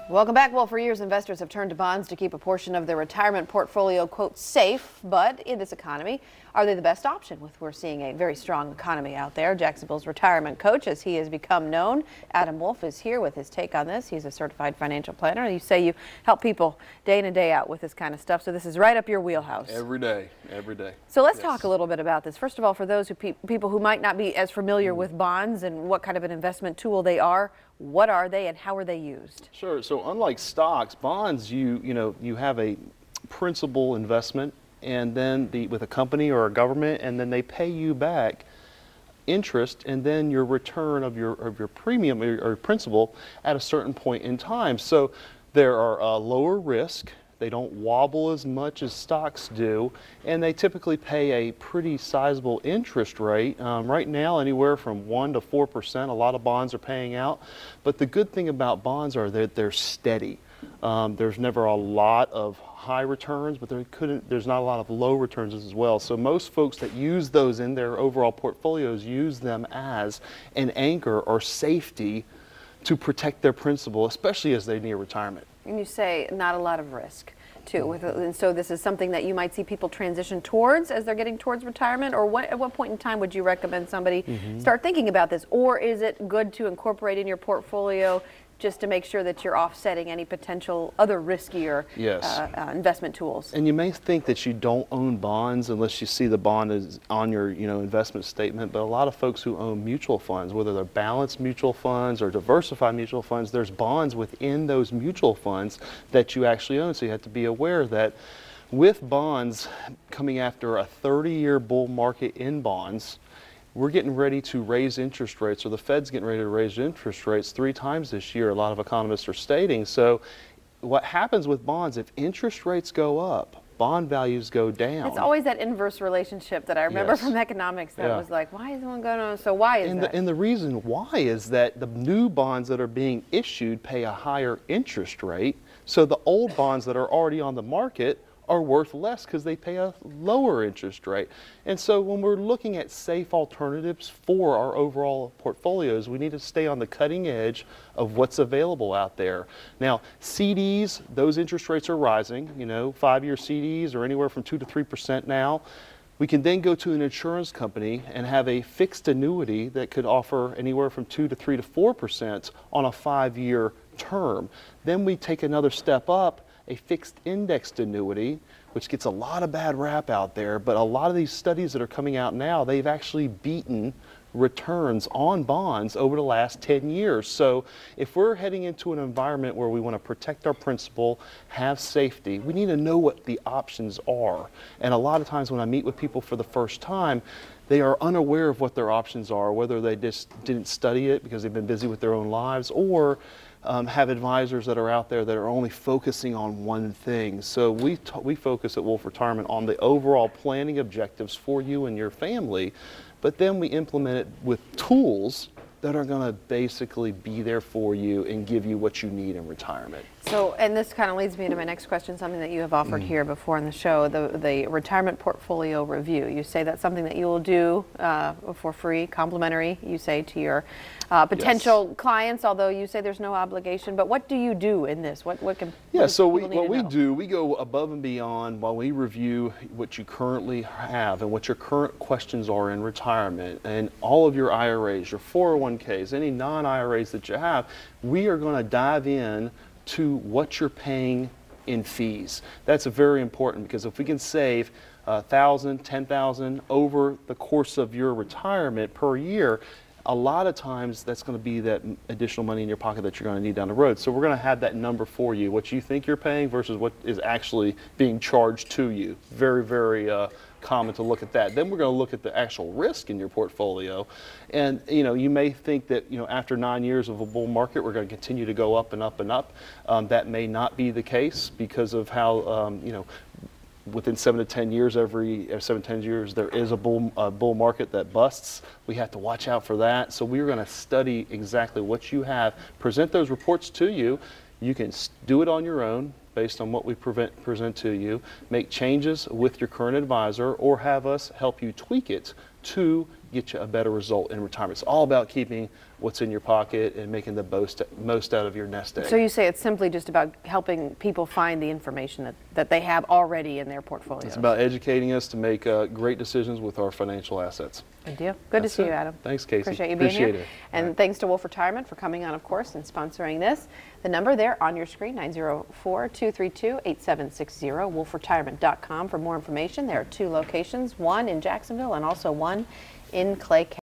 Welcome back. Well, for years, investors have turned to bonds to keep a portion of their retirement portfolio, quote, safe. But in this economy, are they the best option? We're seeing a very strong economy out there. Jacksonville's retirement coach, as he has become known, Adam Wolf, is here with his take on this. He's a certified financial planner. You say you help people day in and day out with this kind of stuff. So this is right up your wheelhouse. Every day, every day. So let's talk a little bit about this. First of all, for those people who might not be as familiar with bonds and what kind of an investment tool they are, what are they and how are they used? Sure. So unlike stocks, bonds, you have a principal investment, and then with a company or a government, and then they pay you back interest and then your return of your premium or principal at a certain point in time. So there are lower risk. They don't wobble as much as stocks do, and they typically pay a pretty sizable interest rate. Right now, anywhere from 1% to 4%. A lot of bonds are paying out, but the good thing about bonds are that they're steady. There's never a lot of high returns, but there's not a lot of low returns as well. So most folks that use those in their overall portfolios use them as an anchor or safety to protect their principal, especially as they near retirement. And you say not a lot of risk, too. And so this is something that you might see people transition towards as they're getting towards retirement? Or at what point in time would you recommend somebody start thinking about this? Or is it good to incorporate in your portfolio just to make sure that you're offsetting any potential other riskier investment tools? And you may think that you don't own bonds unless you see the bond is on your investment statement, but a lot of folks who own mutual funds, whether they're balanced mutual funds or diversified mutual funds, there's bonds within those mutual funds that you actually own. So you have to be aware that with bonds coming after a 30-year bull market in bonds, we're getting ready to raise interest rates, or the Fed's getting ready to raise interest rates 3 times this year, a lot of economists are stating. So what happens with bonds, if interest rates go up, bond values go down. It's always that inverse relationship that I remember from economics that was like, why is one going on? So why is that? And the reason why is that the new bonds that are being issued pay a higher interest rate. So the old bonds that are already on the market are worth less because they pay a lower interest rate. And so when we're looking at safe alternatives for our overall portfolios, we need to stay on the cutting edge of what's available out there. Now, CDs, those interest rates are rising. 5-year CDs are anywhere from 2 to 3% now. We can then go to an insurance company and have a fixed annuity that could offer anywhere from 2 to 3 to 4% on a 5-year term. Then we take another step up, a fixed indexed annuity, which gets a lot of bad rap out there, but a lot of these studies that are coming out now, they've actually beaten returns on bonds over the last 10 years. So if we're heading into an environment where we want to protect our principal, have safety, we need to know what the options are. And a lot of times when I meet with people for the first time, they are unaware of what their options are, whether they just didn't study it because they've been busy with their own lives, or have advisors that are out there that are only focusing on one thing. So we focus at Wolf Retirement on the overall planning objectives for you and your family, but then we implement it with tools that are going to basically be there for you and give you what you need in retirement. So, and this kind of leads me to my next question, something that you have offered here before on the show, the retirement portfolio review. You say that's something that you will do for free, complimentary, you say, to your potential clients, although you say there's no obligation. But what do you do in this? What we do, we go above and beyond while we review what you currently have and what your current questions are in retirement, and all of your IRAs, your 401ks, any non-IRAs that you have. We are going to dive in to what you're paying in fees. That's very important, because if we can save $1,000, $10,000 over the course of your retirement per year, a lot of times that's going to be that additional money in your pocket that you're going to need down the road. So we're going to have that number for you, what you think you're paying versus what is actually being charged to you. Very, very common to look at that. Then we're going to look at the actual risk in your portfolio. And you may think that after 9 years of a bull market, we're going to continue to go up and up and up. That may not be the case because of how within 7 to 10 years, every 7 to 10 years, there is a bull market that busts. We have to watch out for that. So we're going to study exactly what you have, present those reports to you. You can do it on your own, based on what we present to you, make changes with your current advisor, or have us help you tweak it to get you a better result in retirement. It's all about keeping what's in your pocket and making the most out of your nest egg. So you say it's simply just about helping people find the information that they have already in their portfolios. It's about educating us to make great decisions with our financial assets. Good deal. Good to see you, Adam. Thanks, Casey. Appreciate you being here. It. And thanks to Wolf Retirement for coming on, of course, and sponsoring this. The number there on your screen, 904-232-8760, wolfretirement.com for more information. There are 2 locations, one in Jacksonville and also one in Clay County.